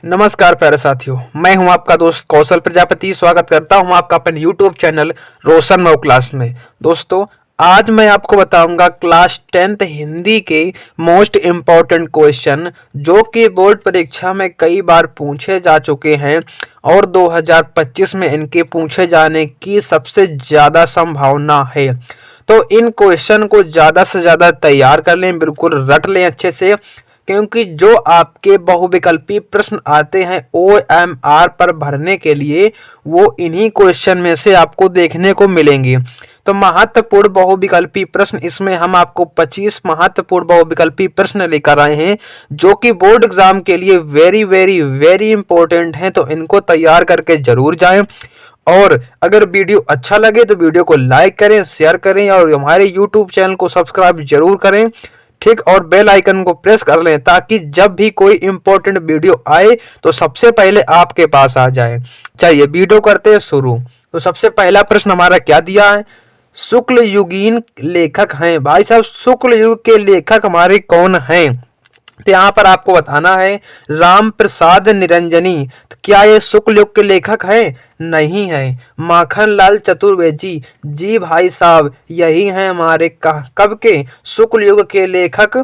नमस्कार प्यारे साथियों, मैं हूं आपका दोस्त कौशल प्रजापति। स्वागत करता हूं आपका अपने YouTube चैनल रोशन मऊ क्लास में। दोस्तों, आज मैं आपको बताऊंगा क्लास 10th हिंदी के मोस्ट इम्पॉर्टेंट क्वेश्चन जो कि बोर्ड परीक्षा में कई बार पूछे जा चुके हैं और 2025 में इनके पूछे जाने की सबसे ज़्यादा संभावना है। तो इन क्वेश्चन को ज़्यादा से ज़्यादा तैयार कर लें, बिल्कुल रट लें अच्छे से, क्योंकि जो आपके बहुविकल्पी प्रश्न आते हैं OMR पर भरने के लिए वो इन्हीं क्वेश्चन में से आपको देखने को मिलेंगे। तो महत्वपूर्ण बहुविकल्पी प्रश्न, इसमें हम आपको 25 महत्वपूर्ण बहुविकल्पी प्रश्न लेकर आए हैं जो कि बोर्ड एग्जाम के लिए वेरी वेरी वेरी इंपॉर्टेंट हैं। तो इनको तैयार करके जरूर जाएं और अगर वीडियो अच्छा लगे तो वीडियो को लाइक करें, शेयर करें और हमारे YouTube चैनल को सब्सक्राइब जरूर करें, ठीक, और बेल आइकन को प्रेस कर लें ताकि जब भी कोई इंपॉर्टेंट वीडियो आए तो सबसे पहले आपके पास आ जाए। चलिए वीडियो करते हैं शुरू। तो सबसे पहला प्रश्न हमारा क्या दिया है, शुक्ल युगीन लेखक हैं। भाई साहब, शुक्ल युग के लेखक हमारे कौन हैं? तो यहाँ पर आपको बताना है राम प्रसाद निरंजनी। तो क्या ये शुक्ल युग के लेखक हैं? नहीं है। माखन लाल चतुर्वेदी, जी भाई साहब, यही हैं हमारे कब के शुक्ल युग के लेखक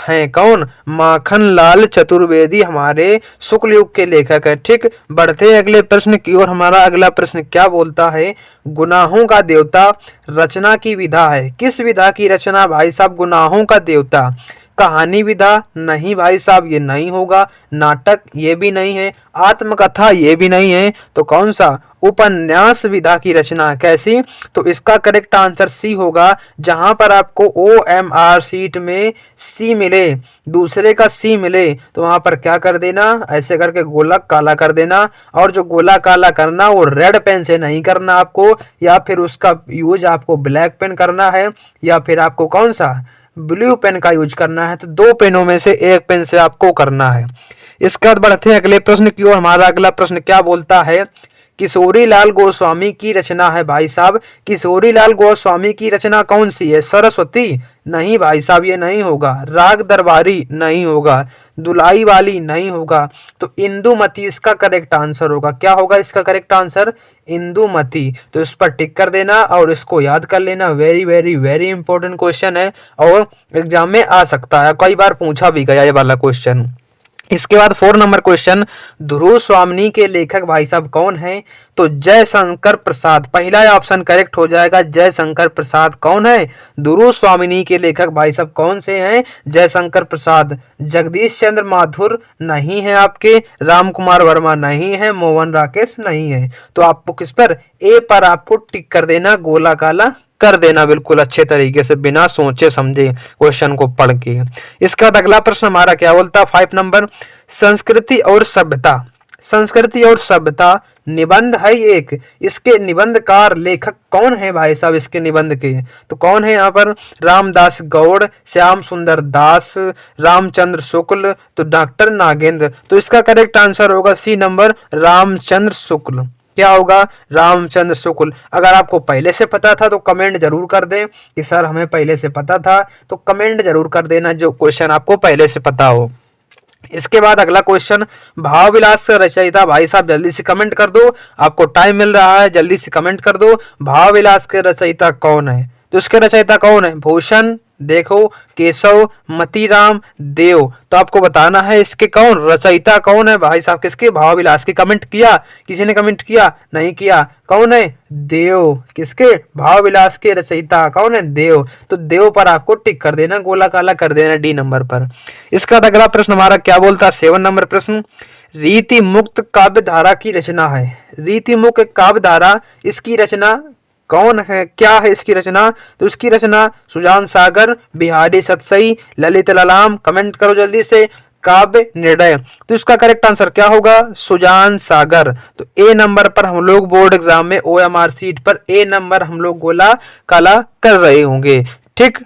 हैं। कौन? माखन लाल चतुर्वेदी हमारे शुक्ल युग के लेखक है। ठीक, बढ़ते अगले प्रश्न की ओर। हमारा अगला प्रश्न क्या बोलता है, गुनाहों का देवता रचना की विधा है। किस विधा की रचना भाई साहब? गुनाहों का देवता। कहानी विधा? नहीं भाई साहब, ये नहीं होगा। नाटक? ये भी नहीं है। आत्मकथा? ये भी नहीं है। तो कौन सा? उपन्यास विधा की रचना। कैसी? तो इसका करेक्ट आंसर सी होगा। जहां पर आपको OMR सीट में सी मिले, दूसरे का सी मिले, तो वहां पर क्या कर देना, ऐसे करके गोला काला कर देना। और जो गोला काला करना वो रेड पेन से नहीं करना आपको, या फिर उसका यूज आपको ब्लैक पेन करना है, या फिर आपको कौन सा ब्लू पेन का यूज करना है। तो दो पेनों में से एक पेन से आपको करना है। इसके बाद बढ़ते हैं अगले प्रश्न की ओर। हमारा अगला प्रश्न क्या बोलता है, किशोरी लाल गोस्वामी की रचना है। भाई साहब, किशोरी लाल गोस्वामी की रचना कौन सी है? सरस्वती? नहीं भाई साहब, ये नहीं होगा। राग दरबारी? नहीं होगा। दुलाई वाली? नहीं होगा। तो इंदुमती इसका करेक्ट आंसर होगा। क्या होगा इसका करेक्ट आंसर? इंदुमती। तो इस पर टिक कर देना और इसको याद कर लेना। Very very very important question है और एग्जाम में आ सकता है, कई बार पूछा भी गया ये वाला क्वेश्चन। इसके बाद 4 नंबर क्वेश्चन, ध्रुव स्वामिनी के लेखक भाई साहब कौन हैं? तो जयशंकर प्रसाद, पहला ऑप्शन करेक्ट हो जाएगा। जयशंकर प्रसाद कौन है? ध्रुव स्वामिनी के लेखक भाई साहब कौन से हैं? जयशंकर प्रसाद। जगदीश चंद्र माथुर नहीं है आपके, राम कुमार वर्मा नहीं है, मोहन राकेश नहीं है। तो आपको किस पर? ए पर आपको टिक कर देना, गोला काला कर देना, बिल्कुल अच्छे तरीके से बिना सोचे समझे क्वेश्चन को पढ़ के। इसके बाद अगला प्रश्न हमारा क्या बोलता है, 5 नंबर, संस्कृति और सभ्यता। संस्कृति और सभ्यता निबंध है एक, इसके निबंधकार लेखक कौन है भाई साहब? इसके निबंध के तो कौन है यहाँ पर? रामदास गौड़, श्याम सुंदर दास, रामचंद्र शुक्ल, तो डॉक्टर नागेंद्र। तो इसका करेक्ट आंसर होगा सी नंबर, रामचंद्र शुक्ल। क्या होगा? रामचंद्र शुक्ल। अगर आपको पहले से पता था तो कमेंट जरूर कर दें कि सर हमें पहले से पता था, तो कमेंट जरूर कर देना जो क्वेश्चन आपको पहले से पता हो। इसके बाद अगला क्वेश्चन, भाव विलास का रचयिता भाई साहब जल्दी से कमेंट कर दो, आपको टाइम मिल रहा है, जल्दी से कमेंट कर दो। भाव विलास के रचयिता कौन है? तो इसके रचयिता कौन है? भूषण, देखो, केशव, मतीराम, देव। तो आपको बताना है इसके कौन रचयिता कौन है भाई साहब, किसके? भाव विलास के। कमेंट किया? किसी ने कमेंट किया? नहीं किया। कौन है? देव। किसके? भाव विलास के रचयिता कौन है? देव। तो देव पर आपको टिक कर देना, गोला काला कर देना डी नंबर पर। इसका अगला प्रश्न हमारा क्या बोलता है, 7 नंबर प्रश्न, रीति मुक्त काव्य धारा की रचना है। रीति मुक्त काव्य धारा, इसकी रचना कौन है? क्या है इसकी रचना? तो इसकी रचना सुजान सागर, बिहारी सतसई, ललित ललाम। कमेंट करो जल्दी से। काव्य निर्णय। तो इसका करेक्ट आंसर क्या होगा? सुजान सागर। तो ए नंबर पर हम लोग बोर्ड एग्जाम में OMR सीट पर ए नंबर हम लोग गोला काला कर रहे होंगे। ठीक,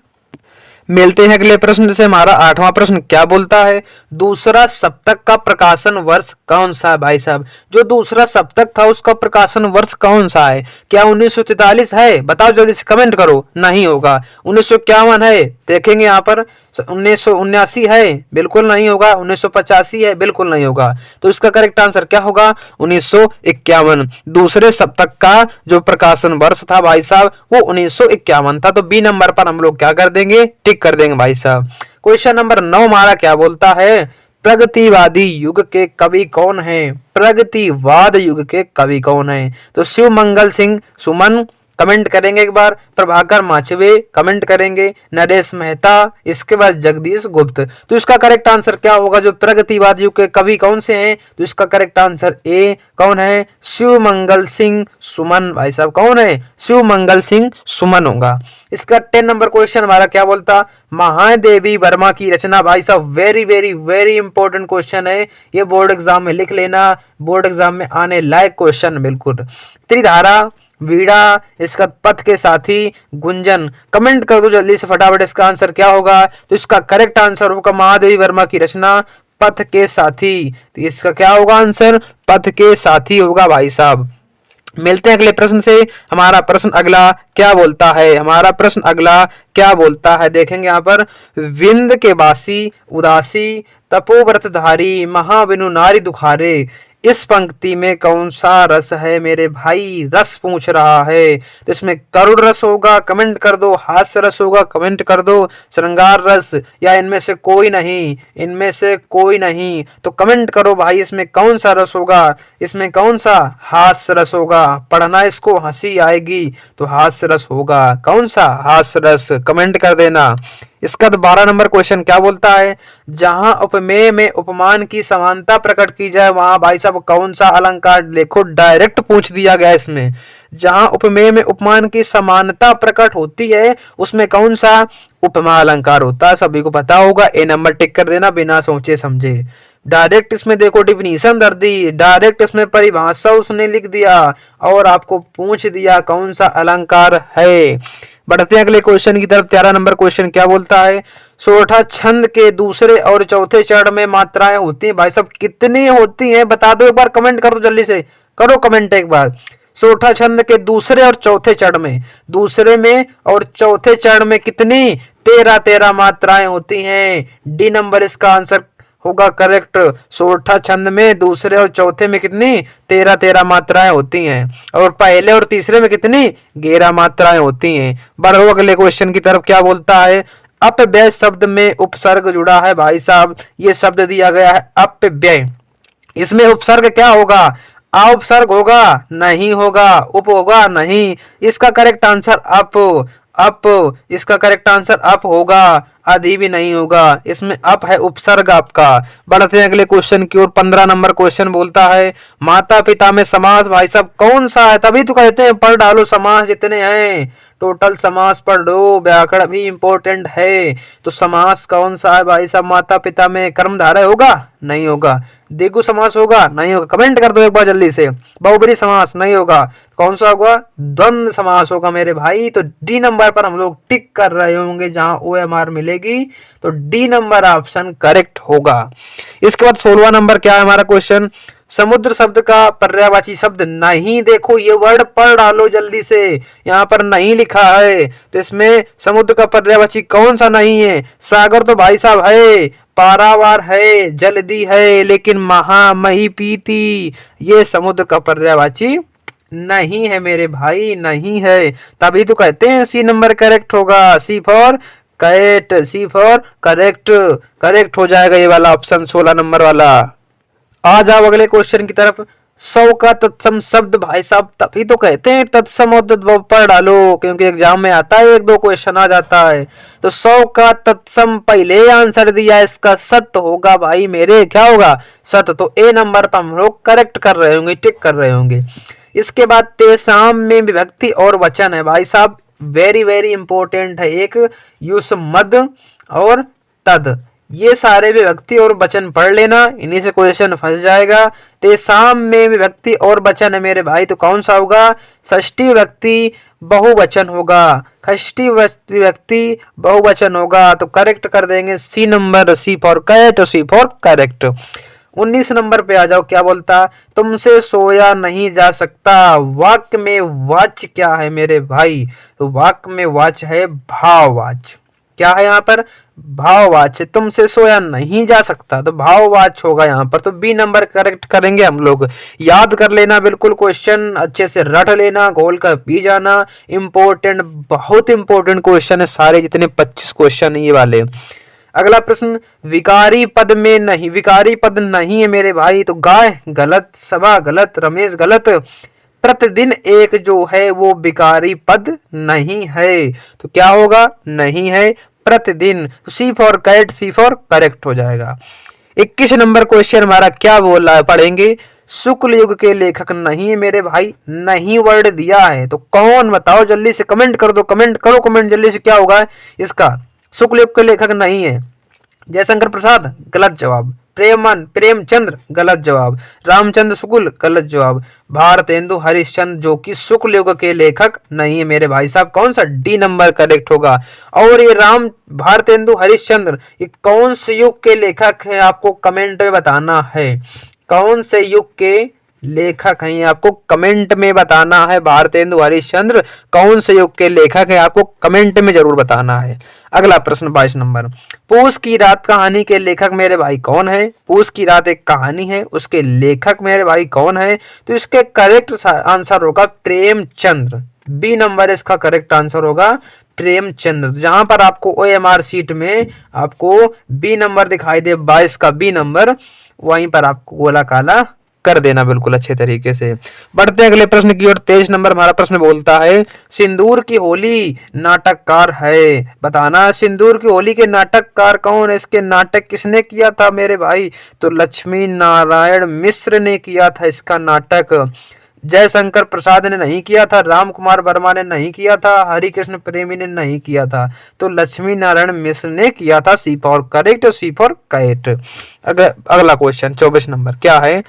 मिलते हैं अगले प्रश्न से। हमारा 8वां प्रश्न क्या बोलता है, दूसरा सप्तक का प्रकाशन वर्ष कौन सा है भाई साहब? जो दूसरा सप्तक था उसका प्रकाशन वर्ष कौन सा है? क्या 1943 है? बताओ जल्दी से कमेंट करो। नहीं होगा। 1951 है? देखेंगे यहाँ पर 1979 है, बिल्कुल नहीं होगा। 1985 है, बिल्कुल नहीं होगा। तो इसका करेक्ट आंसर क्या होगा? 1951। दूसरे सप्तक का जो प्रकाशन वर्ष था भाई साहब वो 1951 था। तो बी नंबर पर हम लोग क्या कर देंगे? टिक कर देंगे भाई साहब। क्वेश्चन नंबर 9 हमारा क्या बोलता है? प्रगतिवादी युग के कवि कौन है? प्रगतिवाद युग के कवि कौन है? तो शिव मंगल सिंह सुमन कमेंट करेंगे एक बार, प्रभाकर माचवे कमेंट करेंगे, नरेश मेहता, इसके बाद जगदीश गुप्त। तो इसका करेक्ट आंसर क्या होगा? जो प्रगतिवाद युग के कवि कौन से हैं? तो इसका करेक्ट आंसर ए कौन है? शिव मंगल सिंह सुमन। भाई साहब कौन है? शिव मंगल सिंह सुमन होगा। इसका 10 नंबर क्वेश्चन हमारा क्या बोलता? महादेवी वर्मा की रचना। भाई साहब very very very important question है, ये बोर्ड एग्जाम में लिख लेना, बोर्ड एग्जाम में आने लायक क्वेश्चन बिल्कुल। त्रिधारा, वीड़ा, इसका पथ के साथी, गुंजन। कमेंट कर दो जल्दी से फटाफट, इसका आंसर क्या होगा? तो इसका करेक्ट आंसर होगा महादेवी वर्मा की रचना पथ के साथी। तो इसका क्या होगा आंसर? पथ के साथी होगा भाई साहब। मिलते हैं अगले प्रश्न से। हमारा प्रश्न अगला क्या बोलता है? हमारा प्रश्न अगला क्या बोलता है? देखेंगे यहाँ पर, विंद के बासी उदासी तपोव्रतधारी महाविनु नारी दुखारे, इस पंक्ति में कौन सा रस है मेरे भाई? रस पूछ रहा है। तो इसमें करुण रस होगा, कमेंट कर दो। हास्य रस होगा, कमेंट कर दो। श्रृंगार रस, या इनमें से कोई नहीं? इनमें से कोई नहीं तो कमेंट करो भाई, इसमें कौन सा रस होगा? इसमें कौन सा? हास्य रस होगा। पढ़ना इसको, हंसी आएगी तो हास्य रस होगा। कौन सा? हास्य रस। कमेंट कर देना। इसका 12 नंबर क्वेश्चन क्या बोलता है? जहां उपमेय में उपमान की समानता प्रकट की जाए वहां भाई साहब कौन सा अलंकार? देखो डायरेक्ट पूछ दिया गया इसमें। जहां उपमेय में उपमान की समानता प्रकट होती है उसमें कौन सा उपमा अलंकार होता है? सभी को पता होगा। ए नंबर टिक कर देना बिना सोचे समझे। डायरेक्ट इसमें देखो डिफिनीशन दर दी, डायरेक्ट इसमें परिभाषा उसने लिख दिया और आपको पूछ दिया कौन सा अलंकार है। बढ़ते हैं अगले क्वेश्चन की तरफ। 13 नंबर क्वेश्चन क्या बोलता है? सोरठा छंद के दूसरे और चौथे चरण में मात्राएं होती हैं। भाई साहब कितनी होती हैं बता दो एक बार, कमेंट कर दो जल्दी से, करो कमेंट एक बार। सोरठा छंद के दूसरे और चौथे चरण में, दूसरे में और चौथे चरण में कितनी? 13 मात्राएं होती हैं। डी नंबर इसका आंसर होगा करेक्ट। सोरठा छंद में दूसरे और चौथे में कितनी? 13 मात्राएं होती हैं। और पहले और तीसरे में कितनी? 11 मात्राएं होती हैं। बढ़ो अगले क्वेश्चन की तरफ। क्या बोलता है? अपव्यय शब्द में उपसर्ग जुड़ा है। भाई साहब ये शब्द दिया गया है अपव्यय, इसमें उपसर्ग क्या होगा? आ उपसर्ग होगा? नहीं होगा। उप होगा? नहीं। इसका करेक्ट आंसर अप। इसका करेक्ट आंसर अप होगा, आदि भी नहीं होगा। इसमें अप है उपसर्ग आपका। बढ़ते हैं अगले क्वेश्चन की ओर। 15 नंबर क्वेश्चन बोलता है माता पिता में समास। भाई साहब कौन सा है? तभी तो कहते हैं पढ़ डालो समास जितने हैं, टोटल समास पढ़ लो, व्याकरण भी इंपॉर्टेंट है। तो समास कौन सा है भाई साहब? माता पिता में कर्मधारय होगा? नहीं होगा। द्विगु समास होगा? नहीं होगा। कमेंट कर दो एक बार जल्दी से। बहुब्रीहि समास? नहीं होगा। कौन सा होगा? द्वंद्व समास होगा मेरे भाई। तो डी नंबर पर हम लोग टिक कर रहे होंगे, जहां OMR मिलेगी तो डी नंबर ऑप्शन करेक्ट होगा। इसके बाद 16वां नंबर क्या है हमारा क्वेश्चन? समुद्र शब्द का पर्यायवाची शब्द नहीं। देखो ये वर्ड पढ़ डालो जल्दी से, यहाँ पर नहीं लिखा है। तो इसमें समुद्र का पर्यायवाची कौन सा नहीं है? सागर तो भाई साहब है, पारावार है, जलदी है, लेकिन मही पीती ये समुद्र का पर्यायवाची नहीं है मेरे भाई, नहीं है। तभी तो कहते हैं सी नंबर करेक्ट होगा। C for correct, C for correct, correct हो जाएगा ये वाला ऑप्शन 16 नंबर वाला। आ जाओ अगले क्वेश्चन की तरफ। 100 का तत्सम शब्द। भाई साहब तभी तो कहते हैं तत्सम और तद्भव पढ़ डालो, क्योंकि एग्जाम में आता है 1-2 क्वेश्चन आ जाता है। तो 100 का तत्सम पहले आंसर दिया, इसका सत्य होगा भाई मेरे। क्या होगा? सत्य। तो ए नंबर पर हम लोग करेक्ट कर रहे होंगे, टिक कर रहे होंगे। इसके बाद तेसाम में विभक्ति और वचन है। भाई साहब वेरी वेरी इंपॉर्टेंट है। एक युष्मद और तद, ये सारे विभक्ति और वचन पढ़ लेना, इन्हीं से क्वेश्चन फंस जाएगा। तेसाम में विभक्ति और वचन है मेरे भाई, तो कौन सा होगा? षष्ठी विभक्ति बहुवचन होगा, षष्ठी विभक्ति बहुवचन होगा। तो करेक्ट कर देंगे C number, C for correct, C for correct. 19 number पे आ जाओ। क्या बोलता? तुमसे सोया नहीं जा सकता। वाक्य में वाच्य क्या है मेरे भाई? तो वाक्य में वाच्य है भाववाच्य। क्या है यहाँ पर? भाववाच्य, तुमसे सोया नहीं जा सकता, तो भाववाच्य होगा यहाँ पर, तो बी नंबर करेक्ट करेंगे हम लोग। याद कर लेना बिल्कुल, क्वेश्चन अच्छे से रट लेना, घोल कर पी जाना। इंपॉर्टेंट, बहुत इंपॉर्टेंट क्वेश्चन है सारे, जितने 25 क्वेश्चन ये वाले। अगला प्रश्न, विकारी पद में नहीं, विकारी पद नहीं है मेरे भाई, तो गाय गलत, सभा गलत, रमेश गलत। प्रतिदिन एक जो है वो विकारी पद नहीं है, तो क्या होगा? नहीं है प्रतिदिन, तो C for cat, C for correct हो जाएगा। 21 नंबर क्वेश्चन हमारा क्या बोल रहा है, पढ़ेंगे। शुक्ल युग के लेखक नहीं है मेरे भाई, नहीं वर्ड दिया है, तो कौन बताओ? जल्दी से कमेंट कर दो, कमेंट करो, कमेंट जल्दी से, क्या होगा इसका? शुक्ल युग के लेखक नहीं है। जयशंकर प्रसाद गलत जवाब, प्रेमचंद्र गलत जवाब, रामचंद्र शुक्ल गलत जवाब, भारतेंदु हरिश्चंद्र जो कि शुक्ल युग के लेखक नहीं है मेरे भाई साहब, कौन सा? डी नंबर करेक्ट होगा। और ये भारतेंदु हरिश्चंद्र ये कौन से युग के लेखक है, आपको कमेंट में बताना है। कौन से युग के लेखक हैं, आपको कमेंट में बताना है। भारतेंदु हरिश्चंद्र कौन से युग के लेखक है, आपको कमेंट में जरूर बताना है। अगला प्रश्न 22 नंबर, पूस की रात कहानी के लेखक मेरे भाई कौन है? पूस की रात एक कहानी है, उसके लेखक मेरे भाई कौन है? तो इसके करेक्ट आंसर होगा प्रेमचंद्र, बी नंबर इसका करेक्ट आंसर होगा प्रेमचंद्र। जहां पर आपको OMR सीट में आपको बी नंबर दिखाई दे, 22 का बी नंबर, वहीं पर आपको गोला काला कर देना बिल्कुल अच्छे तरीके से। बढ़ते हैं अगले प्रश्न की ओर। 23 नंबर हमारा प्रश्न बोलता है, सिंदूर की होली नाटककार है, बताना सिंदूर की होली के नाटककार कौन है? इसके नाटक किसने किया था मेरे भाई? तो लक्ष्मी नारायण मिश्र ने किया था इसका नाटक। जयशंकर प्रसाद ने नहीं किया था, राम कुमार वर्मा ने नहीं किया था, हरिकृष्ण प्रेमी ने नहीं किया था, तो लक्ष्मी नारायण मिश्र ने किया था। C for correct, C for cat. अगला क्वेश्चन 24 नंबर क्या है?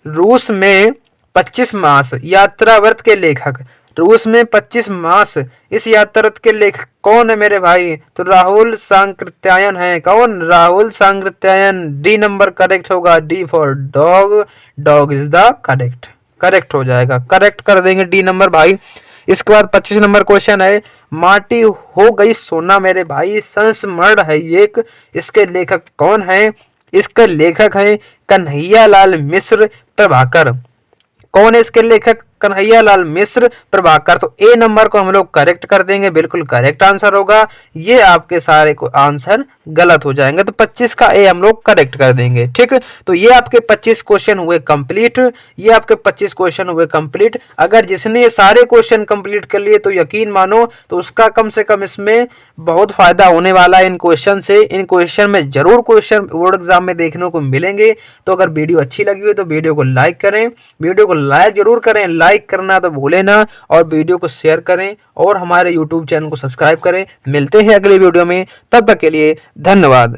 रूस में 25 मास यात्रा व्रत के लेखक, रूस में 25 मास इस यात्रा व्रत के लेखक कौन है मेरे भाई? तो राहुल सांकृत्यायन है। कौन? Rahul Sankrityayan, D number correct होगा, D for dog, dog is the correct, correct हो जाएगा, करेक्ट कर देंगे डी नंबर भाई। इसके बाद 25 नंबर क्वेश्चन है, माटी हो गई सोना मेरे भाई संस्मरण है एक, इसके लेखक कौन है? इसके लेखक है कन्हैया लाल मिश्र प्रभाकर। कौन है इसके लेखक? कन्हैया लाल मिश्र प्रभाकर। तो ए नंबर को हम लोग करेक्ट कर देंगे, बिल्कुल करेक्ट आंसर होगा। ये आपके सारे को आंसर गलत हो जाएंगे, तो 25 का ए हम लोग करेक्ट कर देंगे। ठीक, तो ये आपके 25 क्वेश्चन हुए कंप्लीट, ये आपके 25 क्वेश्चन हुए कंप्लीट। अगर जिसने ये सारे क्वेश्चन कंप्लीट कर लिए तो यकीन मानो तो उसका कम से कम इसमें बहुत फायदा होने वाला है इन क्वेश्चन से। इन क्वेश्चन में जरूर क्वेश्चन बोर्ड एग्जाम में देखने को मिलेंगे। तो अगर वीडियो अच्छी लगी हो तो वीडियो को लाइक करें, वीडियो को लाइक जरूर करें, लाइक करना तो भूलें ना, और वीडियो को शेयर करें और हमारे YouTube चैनल को सब्सक्राइब करें। मिलते हैं अगले वीडियो में, तब तक के लिए धन्यवाद।